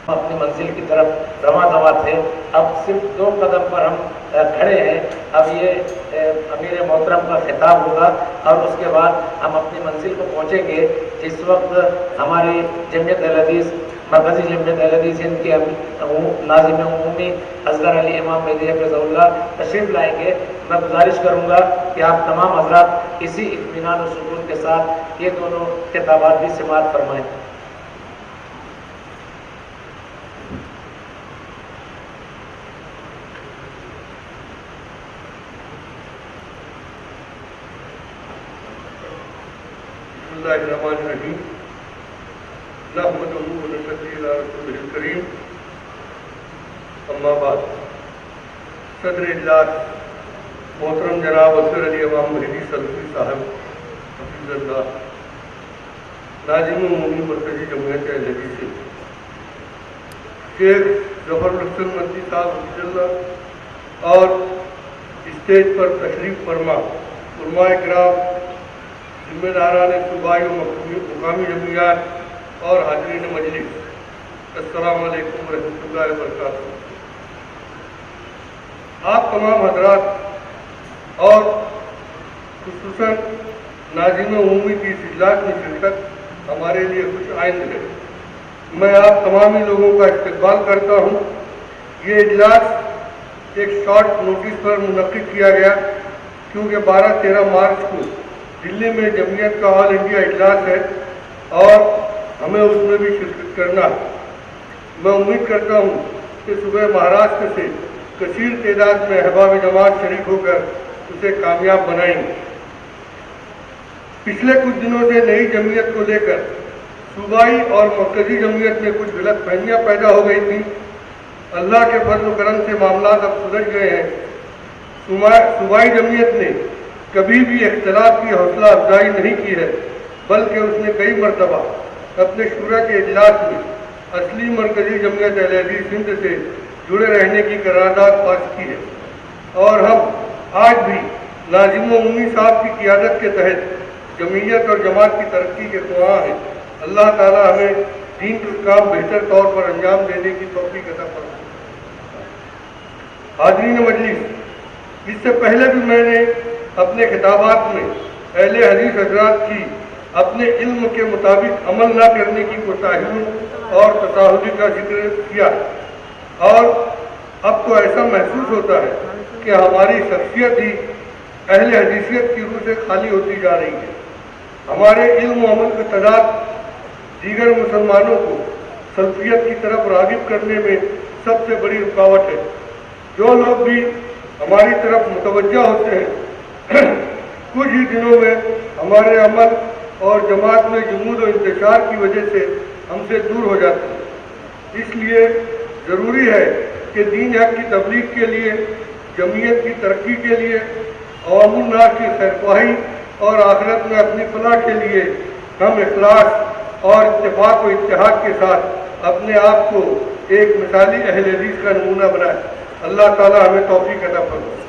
اپنی منزل کی طرف رواں دوا تھے. اب صرف 2 قدم پر ہم کھڑے ہیں. اب یہ امیر محترم کا خطاب ہوگا اور اس کے بعد ہم اپنی منزل کو پہنچیں گے. اس وقت ہماری جمعیت اہل حدیث مرکزی جمعیت اہل حدیث ہند کے ناظم عمومی اصغر علی امام مہدی حفظہ اللہ تشریف لائیں گے. میں گزارش کروں گا کہ آپ تمام حضرات اسی اطمینان و سکون کے ساتھ یہ دونوں خطابات بھی سماعت فرمائیں. بسم اللہ الرحمن الرحیم. نحمدہ و نصلی علی رسولہ الکریم. اما بعد. صدر اجلاس محترم جناب اصغر علی امام مہدی سلفی صاحب حفظ اللہ، ناظم عمومی مرکزی جمعیت اہل حدیث، شیخ ظفر الحسن مدنی صاحب حفظ اللہ، اور اسٹیج پر تشریف فرما علماء کرام، ذمہ داران صوبائی و مقامی جمعیات اور حاضرین مجلس، السلام علیکم ورحمۃ اللہ وبرکاتہ. آپ تمام حضرات اور خصوصاً ناظم عمومی کی اس اجلاس میں شرکت ہمارے لیے خوش آئند ہے. میں آپ تمامی لوگوں کا استقبال کرتا ہوں. یہ اجلاس ایک شارٹ نوٹس پر منعقد کیا گیا کیونکہ 12-13 مارچ کو دلی میں جمعیت کا آل انڈیا اجلاس ہے اور ہمیں اس میں بھی شرکت کرنا ہے. میں امید کرتا ہوں کہ صبح مہاراشٹر سے کثیر تعداد میں احباب جماعت شریک ہو کر اسے کامیاب بنائیں گے. پچھلے کچھ دنوں سے نئی جمعیت کو لے کر صوبائی اور مرکزی جمعیت میں کچھ غلط فہمیاں پیدا ہو گئی تھیں. اللہ کے فضل و کرم سے معاملات اب سلجھ گئے ہیں. صوبائی جمعیت نے کبھی بھی اختلاف کی حوصلہ افزائی نہیں کی ہے، بلکہ اس نے کئی مرتبہ اپنے شورا کے اجلاس میں اصلی مرکزی جمعیت اہل حدیث ہند سے جڑے رہنے کی قرارداد پاس کی ہے. اور ہم آج بھی ناظم عمومی صاحب کی قیادت کے تحت جمعیت اور جماعت کی ترقی کے خواہاں ہیں. اللہ تعالی ہمیں دین کا کام بہتر طور پر انجام دینے کی توفیق عطا فرمائے. حاضرین مجلس، اس سے پہلے بھی میں نے اپنے خطابات میں اہل حدیث حضرات کی اپنے علم کے مطابق عمل نہ کرنے کی کوتاہیوں اور تساہلی کا ذکر کیا، اور اب تو ایسا محسوس ہوتا ہے کہ ہماری شخصیت ہی اہل حدیثیت کی روح سے خالی ہوتی جا رہی ہے. ہمارے علم و عمل کا تعداد دیگر مسلمانوں کو سلفیت کی طرف راغب کرنے میں سب سے بڑی رکاوٹ ہے. جو لوگ بھی ہماری طرف متوجہ ہوتے ہیں کچھ ہی دنوں میں ہمارے عمل اور جماعت میں جمود و انتشار کی وجہ سے ہم سے دور ہو جاتے ہیں. اس لیے ضروری ہے کہ دین حق کی تبلیغ کے لیے، جمعیت کی ترقی کے لیے، عوام الناس کی خیرخواہی اور آخرت میں اپنی فلاح کے لیے ہم اخلاص اور اتفاق و اتحاد کے ساتھ اپنے آپ کو ایک مثالی اہل حدیث کا نمونہ بنائیں. اللہ تعالی ہمیں توفیق عطا فرمائے.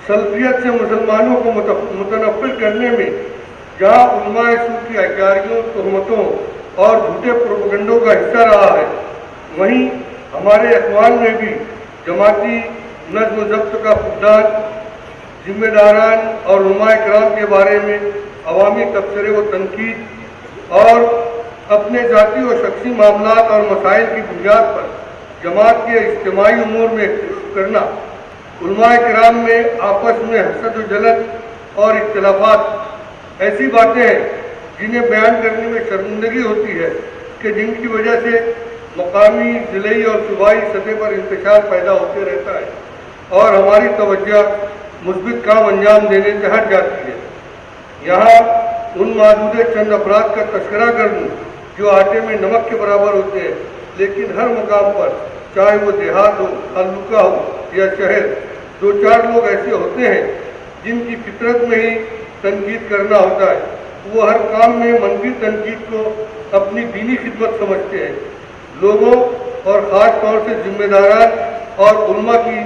سلفیت سے مسلمانوں کو متنفر کرنے میں جہاں علماء سو کی احکاریوں، تہمتوں اور جھوٹے پروپیگنڈوں کا حصہ رہا ہے، وہیں ہمارے اخوان میں بھی جماعتی نظم و ضبط کا فقدان، ذمہ داران اور علماء کرام کے بارے میں عوامی تبصرے و تنقید اور اپنے ذاتی و شخصی معاملات اور مسائل کی بنیاد پر جماعت کے اجتماعی امور میں اختلاف کرنا، علماء کرام میں آپس میں حسد و جلن اور اختلافات ایسی باتیں ہیں جنہیں بیان کرنے میں شرمندگی ہوتی ہے کہ جن کی وجہ سے مقامی، ضلعی اور صوبائی سطح پر انتشار پیدا ہوتے رہتا ہے اور ہماری توجہ مثبت کام انجام دینے سے ہٹ جاتی ہے. یہاں ان معدود چند افراد کا تذکرہ کر دوں جو آٹے میں نمک کے برابر ہوتے ہیں، لیکن ہر مقام پر چاہے وہ دیہات ہو، تعلقہ ہو یا شہر، 2-4 لوگ ایسے ہوتے ہیں جن کی فطرت میں ہی تنقید کرنا ہوتا ہے. وہ ہر کام میں منفی تنقید کو اپنی دینی خدمت سمجھتے ہیں. لوگوں اور خاص طور سے ذمہ داران اور علماء کی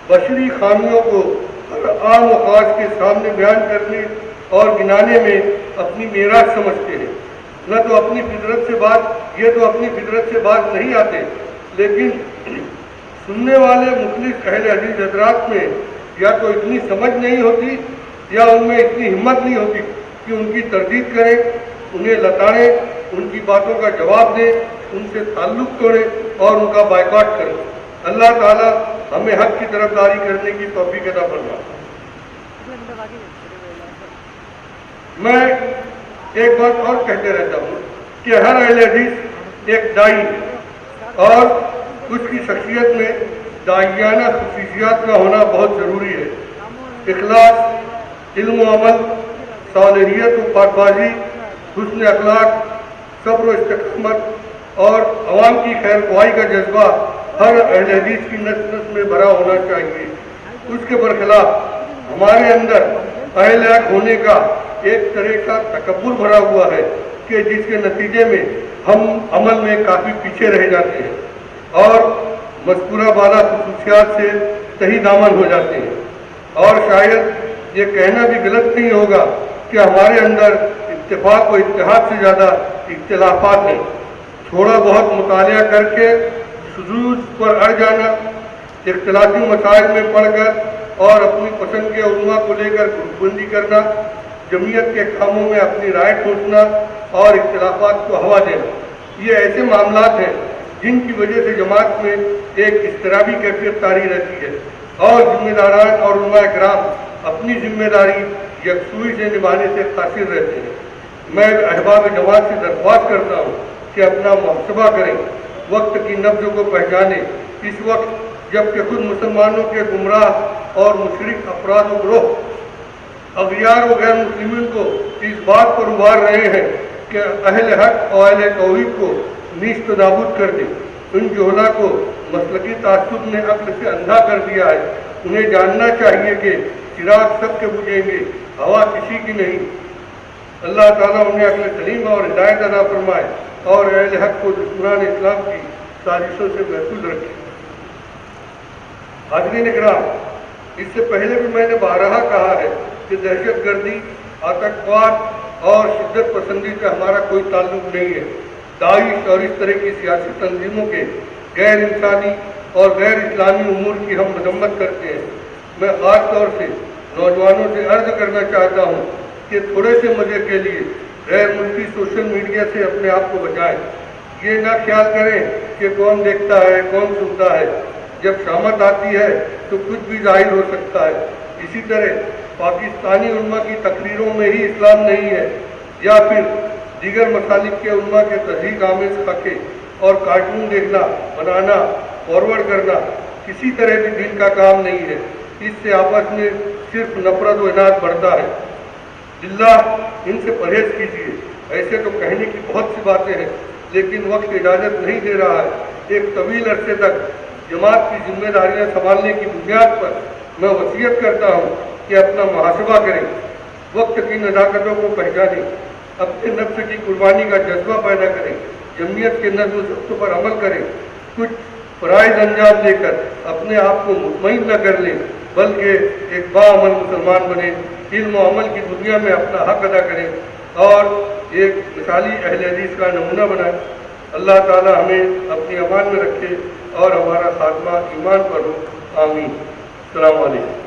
بشری خامیوں کو ہر عام و خاص کے سامنے بیان کرنے اور گنانے میں اپنی میراث سمجھتے ہیں. نہ تو اپنی فطرت سے بات یہ تو اپنی فطرت سے بات نہیں آتے، لیکن سننے والے مخلص اہل حدیث حضرات میں یا تو اتنی سمجھ نہیں ہوتی یا ان میں اتنی ہمت نہیں ہوتی کہ ان کی تردید کریں، انہیں لتاڑیں، ان کی باتوں کا جواب دیں، ان سے تعلق توڑیں اور ان کا بائیکاٹ کریں۔ اللہ تعالیٰ ہمیں حق کی طرفداری کرنے کی توفیق عطا فرمائے۔ میں ایک بات اور کہتے رہتا ہوں کہ ہر اہل حدیث ایک دائی ہے اور اس کی شخصیت میں داعیانہ خصوصیات کا ہونا بہت ضروری ہے۔ اخلاص، علم و عمل، صالحیت و پاک بازی، حسن اخلاق، صبر و استقامت اور عوام کی خیر خواہی کا جذبہ ہر اہل حدیث کی نس نس میں بھرا ہونا چاہیے۔ اس کے برخلاف ہمارے اندر اہل حق ہونے کا ایک طرح کا تکبر بھرا ہوا ہے کہ جس کے نتیجے میں ہم عمل میں کافی پیچھے رہ جاتے ہیں اور مذکورہ بالا خصوصیات سے تہی دامن ہو جاتے ہیں۔ اور شاید یہ کہنا بھی غلط نہیں ہوگا کہ ہمارے اندر اتفاق و اتحاد سے زیادہ اختلافات ہیں۔ تھوڑا بہت مطالعہ کر کے شذوذ پر اڑ جانا، اختلافی مسائل میں پڑھ کر اور اپنی پسند کے علماء کو لے کر گروپ بندی کرنا، جمعیت کے کاموں میں اپنی رائے ٹھونسنا اور اختلافات کو ہوا دینا، یہ ایسے معاملات ہیں جن کی وجہ سے جماعت میں ایک اضطرابی کیفیت طاری رہتی ہے اور ذمہ داران اور علماء کرام اپنی ذمہ داری یکسوئی سے نبھانے سے قاصر رہتے ہیں۔ میں احباب جماعت سے درخواست کرتا ہوں کہ اپنا محاسبہ کریں، وقت کی نبض کو پہچانیں۔ اس وقت جب کہ خود مسلمانوں کے گمراہ اور مشرک افراد و گروہ اغیار و غیر مسلمین کو اس بات پر ابھار رہے ہیں کہ اہل حق اور اہل توحید کو نیست و نابود کر دیں، ان جہلا کو مسلکی تعصب نے عقل سے اندھا کر دیا ہے۔ انہیں جاننا چاہیے کہ چراغ سب کے بجھیں گے، ہوا کسی کی نہیں۔ اللہ تعالیٰ انہیں عقل سلیم اور ہدایت عطا فرمائے اور اہل حق کو دشمنان اسلام کی سازشوں سے محفوظ رکھے۔ حاضرین اکرام، اس سے پہلے بھی میں نے بارہا کہا ہے کہ دہشت گردی، آتنکواد اور شدت پسندی سے ہمارا کوئی تعلق نہیں ہے۔ داعش اور اس طرح کی سیاسی تنظیموں کے غیر انسانی اور غیر اسلامی امور کی ہم مذمت کرتے ہیں۔ میں خاص طور سے نوجوانوں سے عرض کرنا چاہتا ہوں کہ تھوڑے سے مزے کے لیے غیر ملکی سوشل میڈیا سے اپنے آپ کو بچائیں۔ یہ نہ خیال کریں کہ کون دیکھتا ہے، کون سنتا ہے۔ جب شامت آتی ہے تو کچھ بھی ظاہر ہو سکتا ہے۔ اسی طرح پاکستانی علماء کی تقریروں میں ہی اسلام نہیں ہے، یا پھر دیگر مسالک کے علماء کے تحریک آمیز خاکے اور کارٹون دیکھنا، بنانا، فارورڈ کرنا کسی طرح بھی دین کا کام نہیں ہے۔ اس سے آپس میں صرف نفرت و اناد بڑھتا ہے۔ للہ ان سے پرہیز کیجیے۔ ایسے تو کہنے کی بہت سی باتیں ہیں لیکن وقت اجازت نہیں دے رہا ہے۔ ایک طویل عرصے تک جماعت کی ذمہ داریاں سنبھالنے کی بنیاد پر میں وصیت کرتا ہوں کہ اپنا محاسبہ کریں، وقت کی نزاکتوں کو پہچانیں، اپنے نفس کی قربانی کا جذبہ پیدا کریں، جمعیت کے نظم و ضبط پر عمل کریں، کچھ فرائض انجام دے کر اپنے آپ کو مطمئن نہ کر لیں بلکہ ایک باعمل مسلمان بنیں، علم و عمل کی دنیا میں اپنا حق ادا کریں اور ایک مثالی اہل حدیث کا نمونہ بنائیں۔ اللہ تعالی ہمیں اپنی امان میں رکھے اور ہمارا خاتمہ ایمان پر ہو، آمین۔ السلام علیکم۔